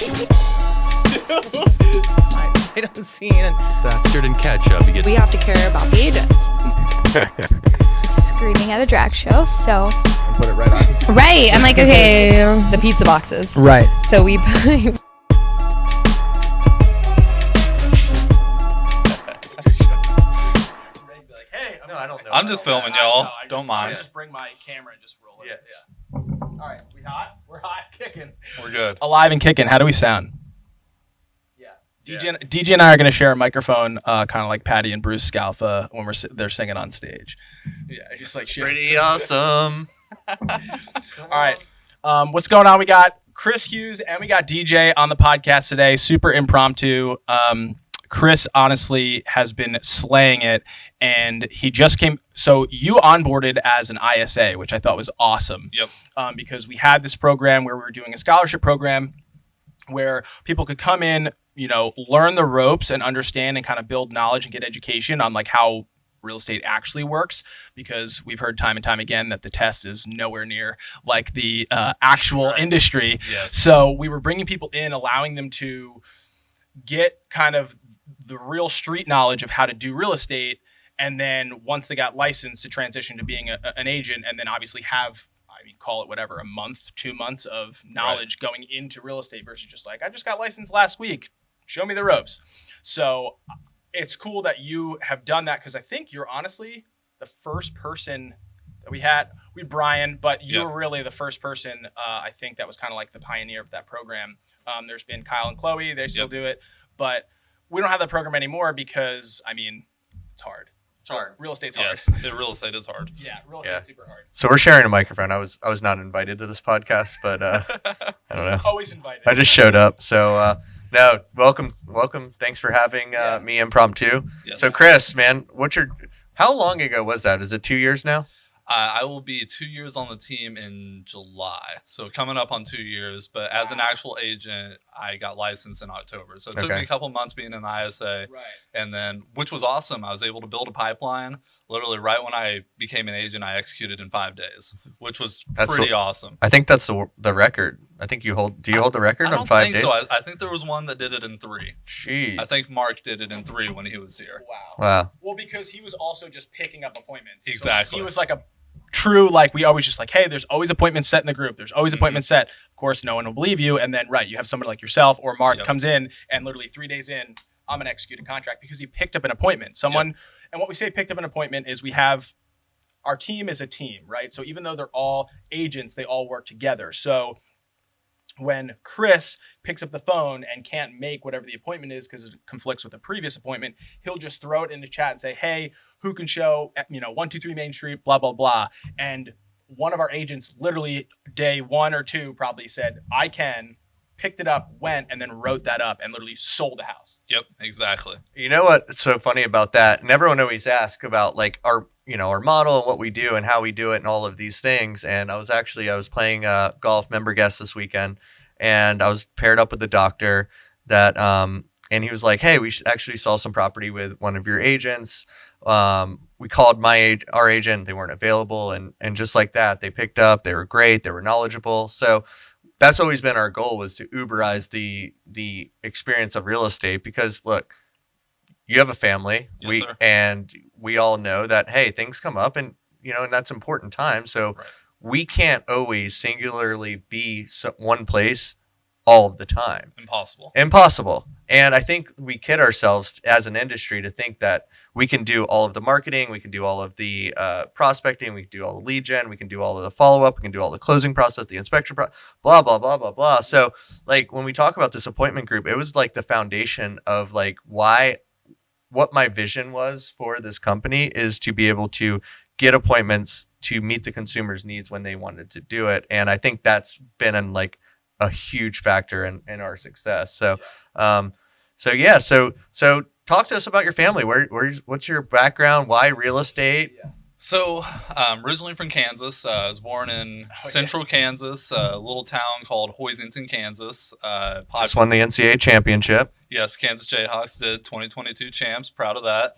I don't see it. Tirelessly 𝐒𝐿𝐄𝐒. We have to care about the agents. Screaming at a drag show, so Put it right on. Right. I'm like, okay, the pizza boxes. Right. So we No, I don't know. I'm just filming, y'all. Don't mind. Just bring my camera and just roll it. Yeah. All right, we hot? We're hot, kicking. We're good. Alive and kicking. How do we sound? Yeah. DJ and I are going to share a microphone, kind of like Patty and Bruce Scalfa when they're singing on stage. Yeah, just like shit. Pretty awesome. All right. What's going on? We got Chris Hughes and we got DJ on the podcast today. Super impromptu. Chris honestly has been slaying it, and he just came. So you onboarded as an ISA, which I thought was awesome. Yep. Because we had this program where we were doing a scholarship program where people could come in, learn the ropes and understand and kind of build knowledge and get education on like how real estate actually works, because we've heard time and time again that the test is nowhere near like the actual industry. Yes. So we were bringing people in, allowing them to get kind of the real street knowledge of how to do real estate. And then once they got licensed, to transition to being an agent, and then obviously have, call it whatever, a month, 2 months of knowledge going into real estate versus just like, I just got licensed last week. Show me the ropes. So it's cool that you have done that, because I think you're honestly the first person that we had Brian, but you were really the first person, I think, that was kind of like the pioneer of that program. There's been Kyle and Chloe, they still do it, but we don't have that program anymore because, it's hard. It's hard. Real estate's hard. Yes, real estate is hard. Yeah, real estate's super hard. So we're sharing a microphone. I was not invited to this podcast, but I don't know. Always invited. I just showed up. So no, welcome. Thanks for having me impromptu. Yes. So Chris, man, how long ago was that? Is it 2 years now? I will be 2 years on the team in July. So coming up on 2 years. But as an actual agent, I got licensed in October. So it took me a couple months being an ISA. Right. And then, which was awesome. I was able to build a pipeline. Literally right when I became an agent, I executed in 5 days, which was pretty awesome. I think that's the record. I think do you hold the record on 5 days? I don't think so. I think there was one that did it in 3. Jeez. I think Mark did it in 3 when he was here. Wow. Well, because he was also just picking up appointments. Exactly. So he was like a true, like, we always just like, hey, there's always appointments set in the group. There's always appointments set. Of course, no one will believe you. And then, you have somebody like yourself or Mark comes in and literally 3 days in, I'm going to execute a contract because he picked up an appointment. And what we say picked up an appointment is our team is a team, right? So even though they're all agents, they all work together. So when Chris picks up the phone and can't make whatever the appointment is because it conflicts with a previous appointment, he'll just throw it in the chat and say, hey, who can show, 123 Main Street, blah, blah, blah. And one of our agents literally day 1 or 2 probably said, I can, picked it up, went, and then wrote that up and literally sold the house. Yep, exactly. You know what's so funny about that? And everyone always asks about like our model and what we do and how we do it and all of these things. And I was playing golf member guest this weekend, and I was paired up with the doctor that, and he was like, hey, we actually saw some property with one of your agents. We called our agent, they weren't available. And just like that, they picked up, they were great. They were knowledgeable. So that's always been our goal, was to Uberize the experience of real estate, because look, you have a family. Yes, sir. And we all know that, hey, things come up and that's important time. So we can't always singularly be one place all of the time. Impossible. And I think we kid ourselves as an industry to think that we can do all of the marketing, we can do all of the prospecting, we can do all the lead gen, we can do all of the follow-up, we can do all the closing process, the inspection blah, blah, blah, blah, blah. So like when we talk about this appointment group, it was like the foundation of like what my vision was for this company is to be able to get appointments to meet the consumer's needs when they wanted to do it. And I think that's been a huge factor in our success. So, so talk to us about your family. What's your background? Why real estate? Yeah. So, originally from Kansas. I was born in central Kansas, a little town called 𝐒𝐕𝐄𝐑, Kansas. Just won the NCAA championship. Yes, Kansas Jayhawks did 2022 champs. Proud of that.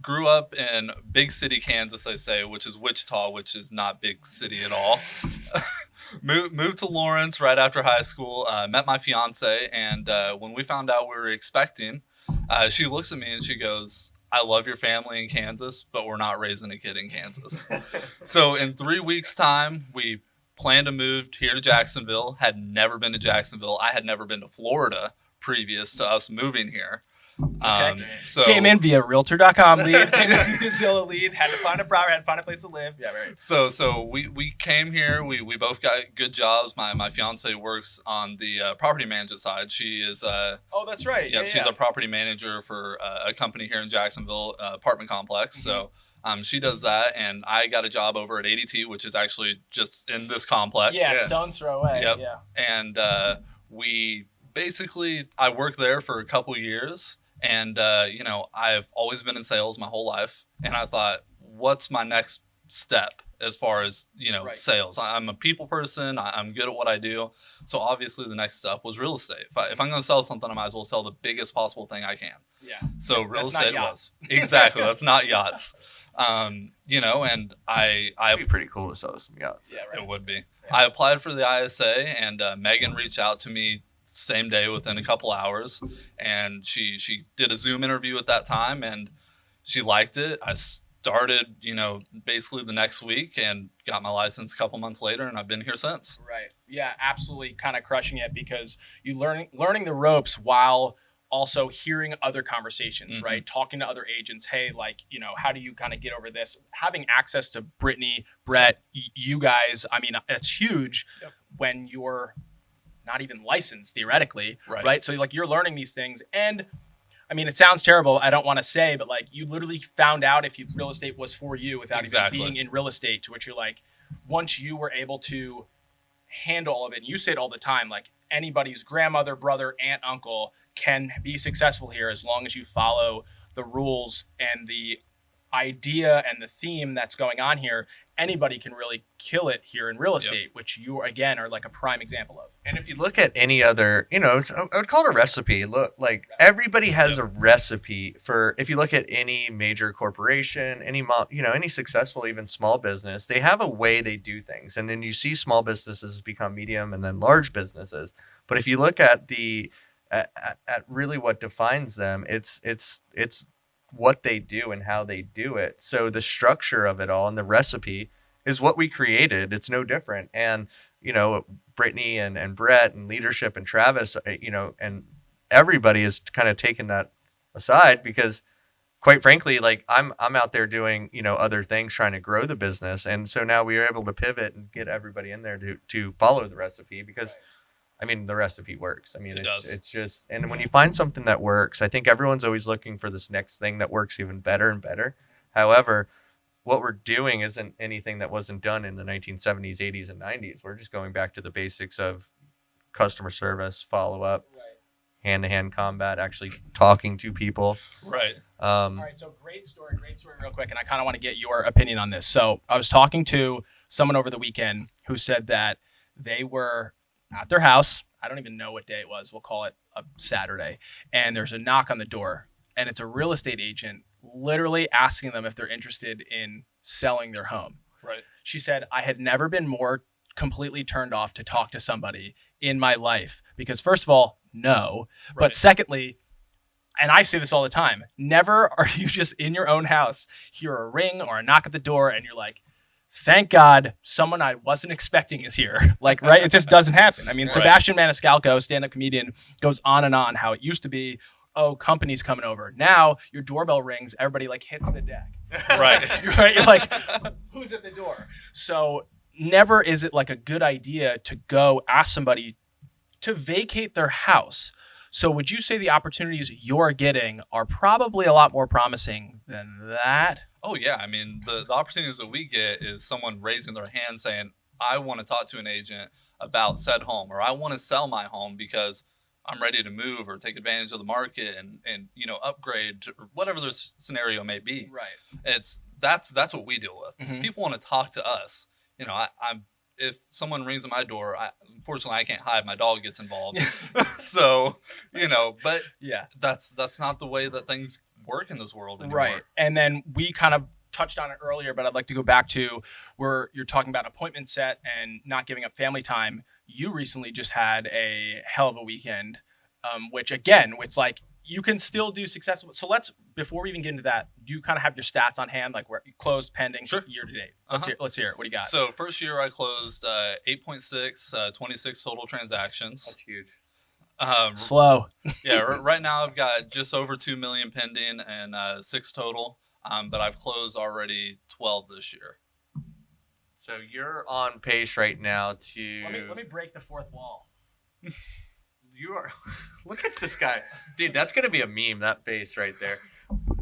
Grew up in big city Kansas, I say, which is Wichita, which is not big city at all. moved to Lawrence right after high school. Met my fiance, and when we found out we were expecting, she looks at me and she goes, "I love your family in Kansas, but we're not raising a kid in Kansas." So in 3 weeks' time, we planned to move here to Jacksonville. Had never been to Jacksonville. I had never been to Florida previous to us moving here. So came in via realtor.com lead, came in via Zillow lead, had to find a property, had to find a place to live. Yeah, right. So we came here. We both got good jobs. My fiance works on the property management side. She is oh, that's right. Yeah, she's a property manager for a company here in Jacksonville, apartment complex. So she does that, and I got a job over at ADT, which is actually just in this complex. Yeah, stone's throw away. Yep. Yeah. And I worked there for a couple years. And, I've always been in sales my whole life. And I thought, what's my next step as far as, sales? I'm a people person. I'm good at what I do. So obviously the next step was real estate. If I'm going to sell something, I might as well sell the biggest possible thing I can. Yeah. So real estate was. Exactly. That's not yachts. And it'd be pretty cool to sell some yachts. Yeah, right. It would be. Yeah. I applied for the ISA, and Megan reached out to me same day within a couple hours, and she did a Zoom interview at that time, and she liked it. I started basically the next week and got my license a couple months later, and I've been here since. Right. Yeah, absolutely, kind of crushing it, because you learning the ropes while also hearing other conversations, right? Talking to other agents. Hey, how do you kind of get over this? Having access to Brittany, Brett, you guys, I mean, it's huge when you're not even licensed theoretically, right? So you're learning these things, and I mean, it sounds terrible. I don't want to say, but you literally found out if real estate was for you without even being in real estate. To which you're once you were able to handle all of it, and you say it all the time, anybody's grandmother, brother, aunt, uncle can be successful here as long as you follow the rules and the idea and the theme that's going on here. Anybody can really kill it here in real estate, which you again are a prime example of. And if you look at any other, I would call it a recipe. Look, everybody has a recipe for. If you look at any major corporation, any successful, even small business, they have a way they do things. And then you see small businesses become medium and then large businesses. But if you look at at really what defines them, it's what they do and how they do it. So the structure of it all and the recipe is what we created. It's no different. And, Brittany and Brett and leadership and Travis, and everybody is kind of taken that aside, because quite frankly, I'm out there doing, other things, trying to grow the business. And so now we are able to pivot and get everybody in there to follow the recipe, because I mean, the recipe works. I mean, it's just, and when you find something that works, I think everyone's always looking for this next thing that works even better and better. However, what we're doing isn't anything that wasn't done in the 1970s, 80s, and 90s. We're just going back to the basics of customer service, follow-up, hand-to-hand combat, actually talking to people. Right. All right, so great story real quick, and I kind of want to get your opinion on this. So I was talking to someone over the weekend who said that they were at their house. I don't even know what day it was. We'll call it a Saturday. And there's a knock on the door, and it's a real estate agent literally asking them if they're interested in selling their home. Right. She said, I had never been more completely turned off to talk to somebody in my life, because first of all, no. Right. But secondly, and I say this all the time, never are you just in your own house, hear a ring or a knock at the door, and you're like, thank God someone I wasn't expecting is here. Right? It just doesn't happen. I mean, right. Sebastian Maniscalco, stand-up comedian, goes on and on how it used to be, oh, company's coming over. Now your doorbell rings, everybody hits the deck. Right. Right? You're like, who's at the door? So never is it a good idea to go ask somebody to vacate their house. So would you say the opportunities you're getting are probably a lot more promising than that? Oh, yeah. I mean, the opportunities that we get is someone raising their hand saying, I want to talk to an agent about said home, or I want to sell my home because I'm ready to move or take advantage of the market and upgrade, or whatever their scenario may be. Right. That's what we deal with. Mm-hmm. People want to talk to us. If someone rings at my door, unfortunately I can't hide. My dog gets involved. So, but yeah, that's not the way that things work in this world anymore. Right. And then we kind of touched on it earlier, but I'd like to go back to where you're talking about appointment set and not giving up family time. You recently just had a hell of a weekend, which again, it's like you can still do successful. So before we even get into that, do you kind of have your stats on hand, like where you closed pending year to date? Let's hear it. What do you got? So first year I closed 8.6, 26 total transactions. That's huge. Slow. Yeah, right now I've got just over 2 million pending and 6 total, but I've closed already 12 this year. So you're on pace right now to. Let me break the fourth wall. You are. Look at this guy, dude. That's gonna be a meme. That face right there.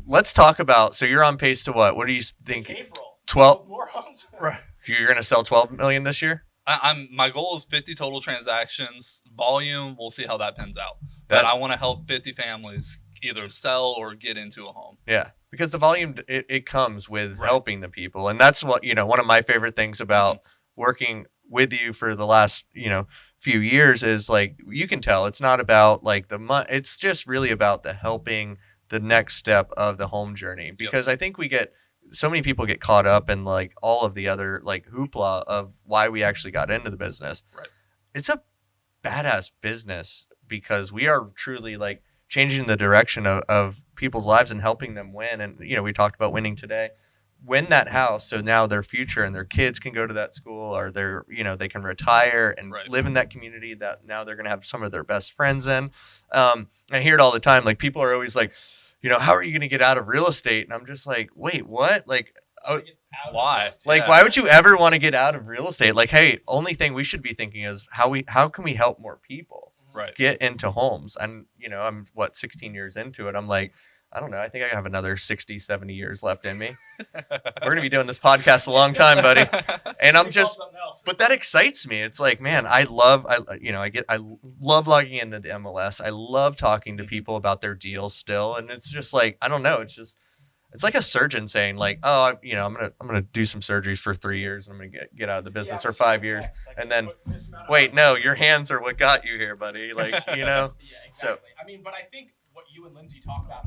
Let's talk about. So you're on pace to what? What do you think? It's April. 12 more homes. Right. You're gonna sell 12 million this year. My goal is 50 total transactions. Volume, we'll see how that pans out. But I want to help 50 families either sell or get into a home. Yeah, because the volume it comes with helping the people, and that's what one of my favorite things about working with you for the last few years is like you can tell it's not about like the money. It's just really about the helping the next step of the home journey. Because I think so many people get caught up in like all of the other like hoopla of why we actually got into the business. Right. It's a badass business because we are truly like changing the direction of people's lives and helping them win. And, we talked about winning today. Win that house so now their future and their kids can go to that school or they can retire and live in that community that now they're going to have some of their best friends in. I hear it all the time. Like people are always like, how are you going to get out of real estate? And I'm just like, wait, what? Like, why? Like, why would you ever want to get out of real estate? Like, hey, only thing we should be thinking is how can we help more people get into homes? And, I'm 16 years into it. I'm like, I don't know. I think I have another 60, 70 years left in me. We're going to be doing this podcast a long time, buddy. And but that excites me. It's like, man, I love logging into the MLS. I love talking to people about their deals still. And it's just like, I don't know. It's like a surgeon saying like, oh, I'm going to do some surgeries for 3 years and I'm going to get out of the business for 5 years. And then wait, no, your hands are what got you here, buddy. Like, Yeah, exactly. So, I mean, but I think what you and Lindsay talk about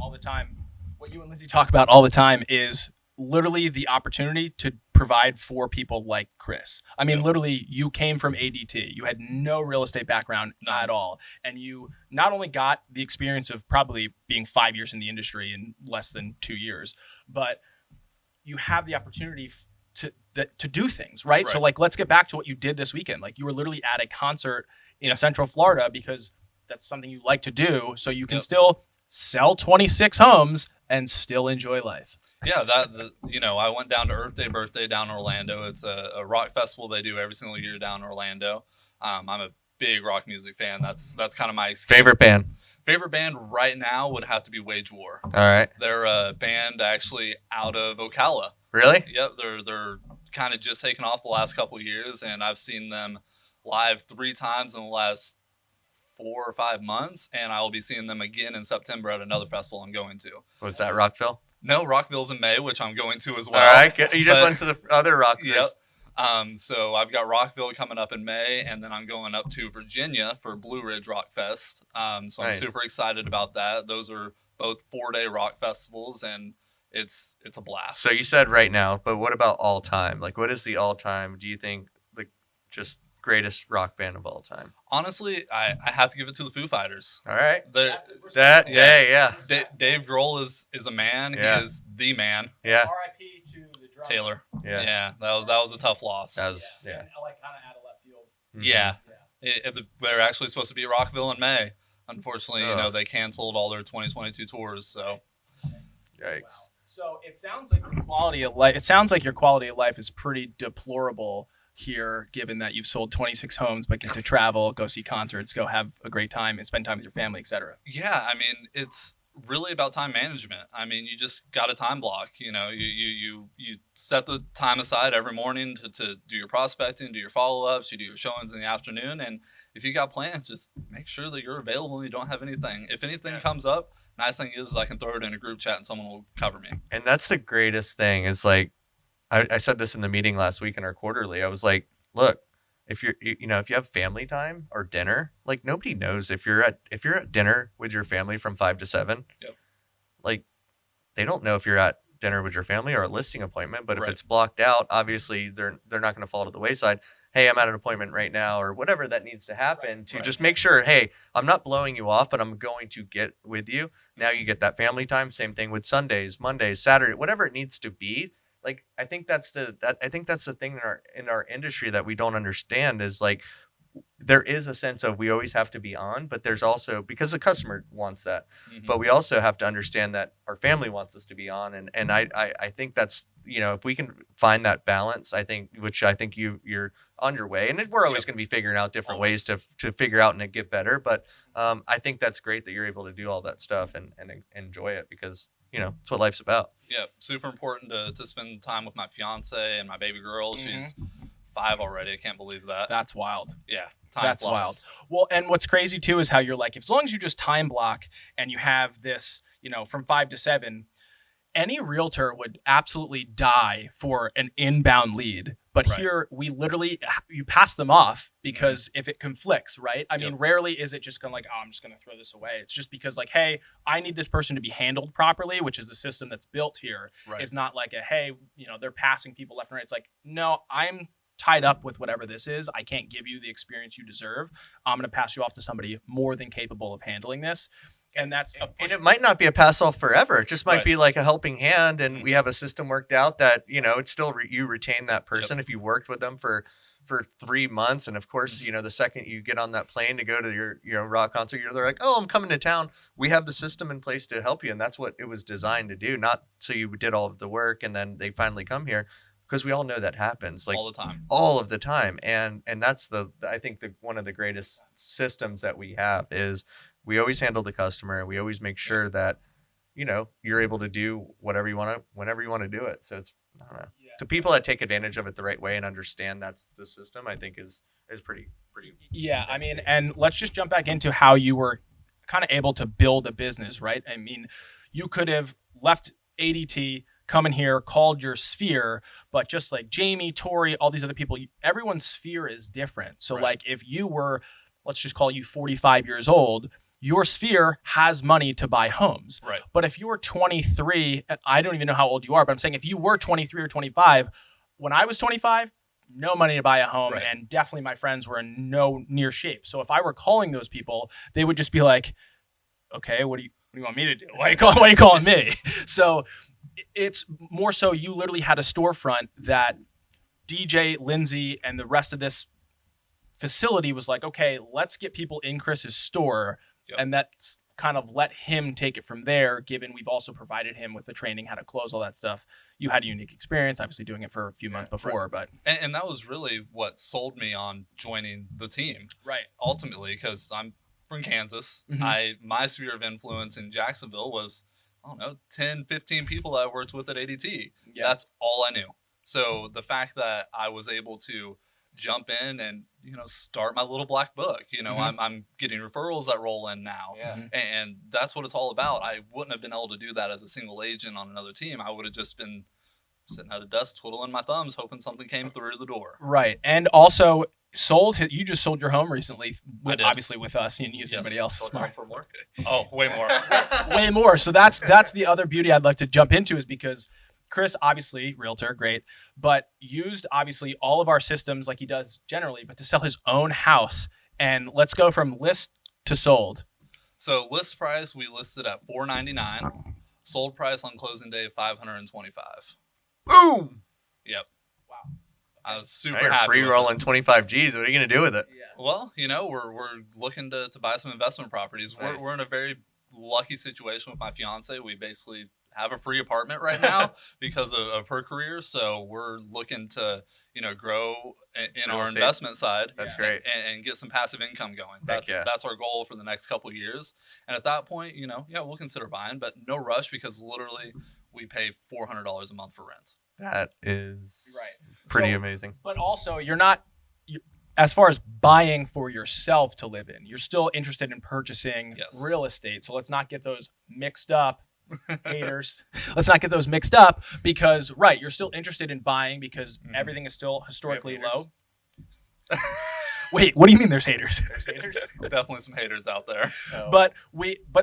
all the time is literally the opportunity to provide for people like Chris. I mean, literally, you came from ADT. You had no real estate background at all. And you not only got the experience of probably being 5 years in the industry in less than 2 years, but you have the opportunity to do things, right? So, like, let's get back to what you did this weekend. Like, you were literally at a concert in Central Florida because that's something you like to do. So you can still sell 26 homes and still enjoy life. Yeah, I went down to Earth Day Birthday down in Orlando. It's a rock festival they do every single year down in Orlando. I'm a big rock music fan. That's kind of my favorite band. Favorite band right now would have to be Wage War. All right. They're a band actually out of Ocala. Really? Yep. They're kind of just taken off the last couple of years, and I've seen them live 3 times in the last 4 or 5 months, and I will be seeing them again in September at another festival I'm going to. Was that Rockville? No, Rockville's in May, which I'm going to as well. All right, you just went to the other Rockville. Yep. So I've got Rockville coming up in May, and then I'm going up to Virginia for Blue Ridge Rock Fest. So I'm super excited about that. Those are both 4-day rock festivals, and it's a blast. So you said right now, but what about all time? Like, what is the all time? Do you think just greatest rock band of all time? Honestly, I have to give it to the Foo Fighters. All right. Dave Grohl is a man. Yeah. He is the man. Yeah. R.I.P. to the drummer. Taylor. Yeah. Yeah. That was a tough loss. That was And like kind of out of left field. Mm-hmm. Yeah. They're actually supposed to be at Rockville in May. Unfortunately, they canceled all their 2022 tours. So. Yikes. Wow. So it sounds like your quality of life. It sounds like your quality of life is pretty deplorable here, given that you've sold 26 homes, but get to travel, go see concerts, go have a great time, and spend time with your family, etc. Yeah, I mean, it's really about time management. I mean, you just got a time block. You set the time aside every morning to do your prospecting, do your follow-ups, you do your showings in the afternoon, and if you got plans, just make sure that you're available and you don't have anything. If anything comes up, nice thing is I can throw it in a group chat and someone will cover me. And that's the greatest thing is like, I said this in the meeting last week in our quarterly. I was like, look, if you have family time or dinner, like nobody knows if you're at dinner with your family from 5 to 7. Yep. Like they don't know if you're at dinner with your family or a listing appointment. But if Right. it's blocked out, obviously they're not going to fall to the wayside. Hey, I'm at an appointment right now, or whatever that needs to happen to just make sure, hey, I'm not blowing you off, but I'm going to get with you. Now you get that family time. Same thing with Sundays, Mondays, Saturday, whatever it needs to be. Like, I think that's the thing in our industry that we don't understand is like, there is a sense of we always have to be on, but there's also, because the customer wants that, but we also have to understand that our family wants us to be on. And I think that's, if we can find that balance, which I think you're on your way, and we're always going to be figuring out different ways to figure out and get better. But I think that's great that you're able to do all that stuff and enjoy it, because it's what life's about. Yeah. Super important to spend time with my fiance and my baby girl. She's 5 already. I can't believe that. That's wild. Yeah. That's wild. Well, and what's crazy too is how you're like, as long as you just time block and you have this, from 5 to 7, any realtor would absolutely die for an inbound lead. But here we literally, you pass them off because if it conflicts, right? I mean, rarely is it just going to like, oh, I'm just going to throw this away. It's just because like, hey, I need this person to be handled properly, which is the system that's built here. It's not like a, hey, they're passing people left and right. It's like, no, I'm tied up with whatever this is. I can't give you the experience you deserve. I'm going to pass you off to somebody more than capable of handling this. And that's and it might not be a pass off forever. It just might be like a helping hand. And we have a system worked out that, it's still you retain that person if you worked with them for 3 months. And of course, the second you get on that plane to go to your rock concert, they're like, oh, I'm coming to town. We have the system in place to help you. And that's what it was designed to do. Not so you did all of the work and then they finally come here. Because we all know that happens like all of the time. And that's I think one of the greatest systems that we have is we always handle the customer. We always make sure that, you're able to do whatever you want to, whenever you want to do it. So it's, I don't know, to people that take advantage of it the right way and understand that's the system, I think is pretty. Yeah. I mean, and let's just jump back into how you were kind of able to build a business, right? I mean, you could have left ADT, come in here, called your sphere, but just like Jamie, Tori, all these other people, everyone's sphere is different. So like if you were, let's just call you 45 years old, your sphere has money to buy homes. Right. But if you were 23, I don't even know how old you are, but I'm saying if you were 23 or 25, when I was 25, no money to buy a home. And definitely my friends were in no near shape. So if I were calling those people, they would just be like, okay, what do you want me to do? Why are you calling me? So it's more so you literally had a storefront that DJ&Lindsey and the rest of this facility was like, okay, let's get people in Chris's store. And that's kind of let him take it from there, given we've also provided him with the training, how to close, all that stuff. You had a unique experience, obviously doing it for a few months before, but. And that was really what sold me on joining the team. Right. Ultimately, because I'm from Kansas. My sphere of influence in Jacksonville was, I don't know, 10, 15 people I worked with at ADT. That's all I knew. So the fact that I was able to jump in and, start my little black book, I'm getting referrals that roll in now. And that's what it's all about. I wouldn't have been able to do that as a single agent on another team. I would have just been sitting at a desk twiddling my thumbs, hoping something came through the door. Right. And also you just sold your home recently, obviously with us. You didn't use anybody else. For more. Oh, way more. Way more. So that's the other beauty I'd like to jump into, is because Chris, obviously, realtor, great, but used obviously all of our systems like he does generally, but to sell his own house. And let's go from list to sold. So list price, we listed at $499. Sold price on closing day, $525. Boom. Yep. Wow. I was super now you're happy. Free rolling 25 G's. What are you going to do with it? Yeah. Well, we're looking to buy some investment properties. Nice. We're in a very lucky situation with my fiance. We basically have a free apartment right now because of her career. So we're looking to, grow in our investment side. That's great. And get some passive income going. That's our goal for the next couple of years. And at that point, we'll consider buying, but no rush, because literally we pay $400 a month for rent. That is pretty amazing. But also as far as buying for yourself to live in, you're still interested in purchasing real estate. So let's not get those mixed up. Haters. Let's not get those mixed up, because you're still interested in buying because everything is still historically low. Wait, what do you mean there's haters? There's haters? Definitely some haters out there. Oh. But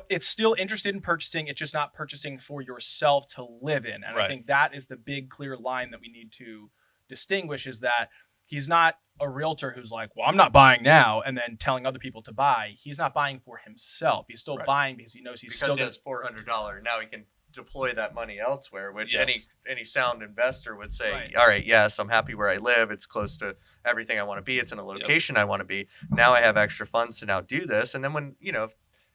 it's still interested in purchasing. It's just not purchasing for yourself to live in. And I think that is the big clear line that we need to distinguish, is that he's not a realtor who's like, well, I'm not buying now, and then telling other people to buy. He's not buying for himself. He's still buying because he knows because he has $400. Now he can deploy that money elsewhere, which any sound investor would say, all right, yes, I'm happy where I live. It's close to everything I want to be. It's in a location I want to be. Now I have extra funds to now do this. And then when,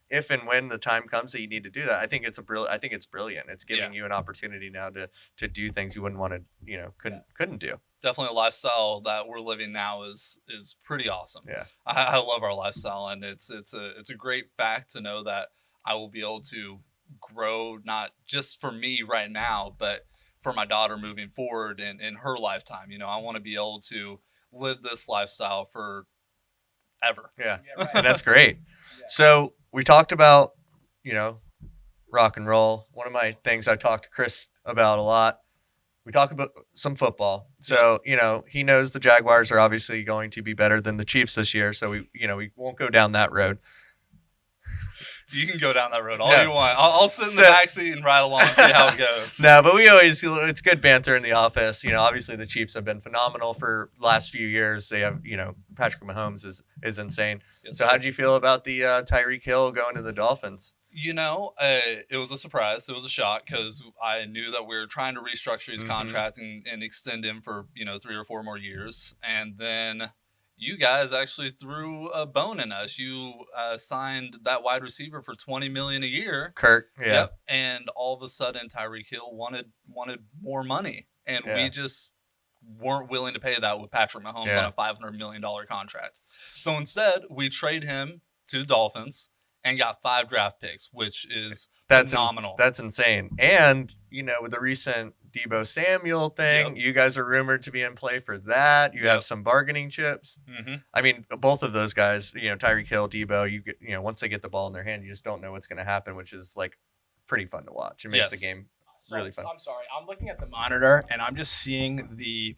if and when the time comes that you need to do that, I think it's brilliant. It's giving you an opportunity now to do things you wouldn't want to, couldn't do. Definitely a lifestyle that we're living now is pretty awesome. Yeah. I love our lifestyle, and it's a great fact to know that I will be able to grow, not just for me right now, but for my daughter moving forward in her lifetime. I want to be able to live this lifestyle for ever. Yeah. And that's great. Yeah. So we talked about, rock and roll. One of my things I talked to Chris about a lot. We talk about some football. So, he knows the Jaguars are obviously going to be better than the Chiefs this year. So we won't go down that road. You can go down that road all you want. I'll sit in the backseat and ride along and see how it goes. No, but it's good banter in the office. Obviously the Chiefs have been phenomenal for the last few years. They have, Patrick Mahomes is insane. Yes, so how did you feel about the Tyreek Hill going to the Dolphins? It was a surprise. It was a shock because I knew that we were trying to restructure his contract and extend him for, 3 or 4 more years. And then you guys actually threw a bone in us. You signed that wide receiver for $20 million a year. Kirk, yeah. Yep. And all of a sudden, Tyreek Hill wanted more money, and we just weren't willing to pay that with Patrick Mahomes on a $500 million contract. So instead, we trade him to the Dolphins and got 5 draft picks, which is phenomenal. That's insane. And, with the recent Deebo Samuel thing, you guys are rumored to be in play for that. You have some bargaining chips. Mm-hmm. I mean, both of those guys, Tyreek Hill, Deebo, once they get the ball in their hand, you just don't know what's going to happen, which is like pretty fun to watch. It makes the game really fun. I'm sorry. I'm looking at the monitor and I'm just seeing the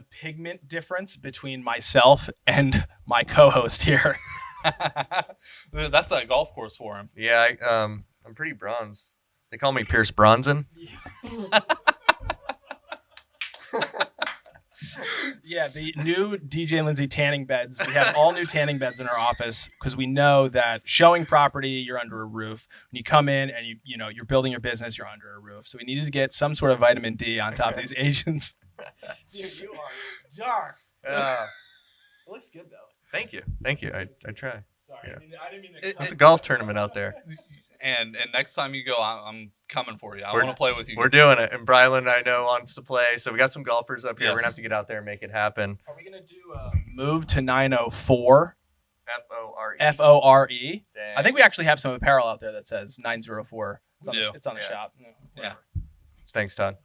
pigment difference between myself and my co-host here. That's a golf course for him. Yeah, I'm pretty bronze. They call me Pierce Bronson. Yeah, the new DJ&Lindsey tanning beds. We have all new tanning beds in our office because we know that showing property, you're under a roof. When you come in and you're building your business, you're under a roof. So we needed to get some sort of vitamin D on top of these Asians. Dude, you are dark. It looks good though. Thank you. I try. Sorry, I didn't mean to. It's a golf tournament out there. And next time you go, I'm coming for you. I want to play with you. We're doing it. And Brylan, I know, wants to play. So we got some golfers up here. Yes. We're going to have to get out there and make it happen. Are we going to do a move to 904? F-O-R-E. F-O-R-E. Dang. I think we actually have some apparel out there that says 904. It's on the shop. Yeah. Thanks, Todd.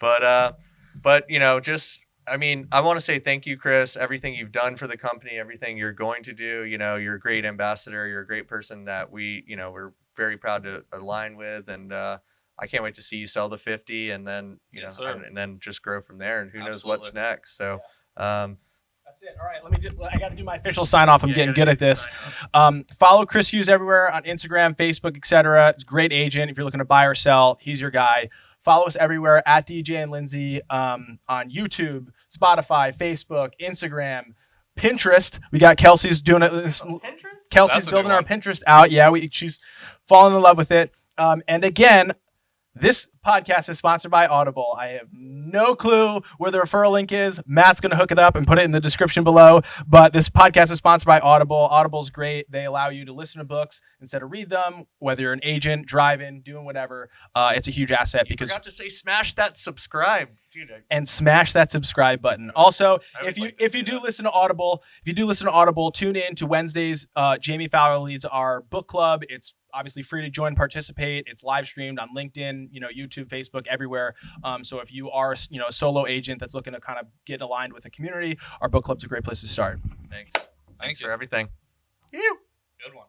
But I want to say thank you, Chris. Everything you've done for the company, everything you're going to do. You're a great ambassador. You're a great person that we're very proud to align with, and I can't wait to see you sell the 50, and then and then just grow from there. And who knows what's next? So, that's it. All right, I got to do my official sign off. I'm getting good at this. Follow Chris Hughes everywhere on Instagram, Facebook, etc. It's a great agent. If you're looking to buy or sell, he's your guy. Follow us everywhere at DJ&Lindsey on YouTube, Spotify, Facebook, Instagram, Pinterest. We got Kelsey's doing it. Kelsey's building our Pinterest out. Yeah, she's falling in love with it. And again, this podcast is sponsored by Audible. I have no clue where the referral link is. Matt's going to hook it up and put it in the description below. But this podcast is sponsored by Audible. Audible's great. They allow you to listen to books instead of read them, whether you're an agent, driving, doing whatever. It's a huge asset because you forgot to say smash that subscribe. And smash that subscribe button. Also, if you do listen to Audible, tune in to Wednesdays. Jamie Fowler leads our book club. It's obviously free to join, participate. It's live streamed on LinkedIn, YouTube, Facebook, everywhere. So if you are, a solo agent that's looking to kind of get aligned with the community, our book club's a great place to start. Thanks for everything. Good one.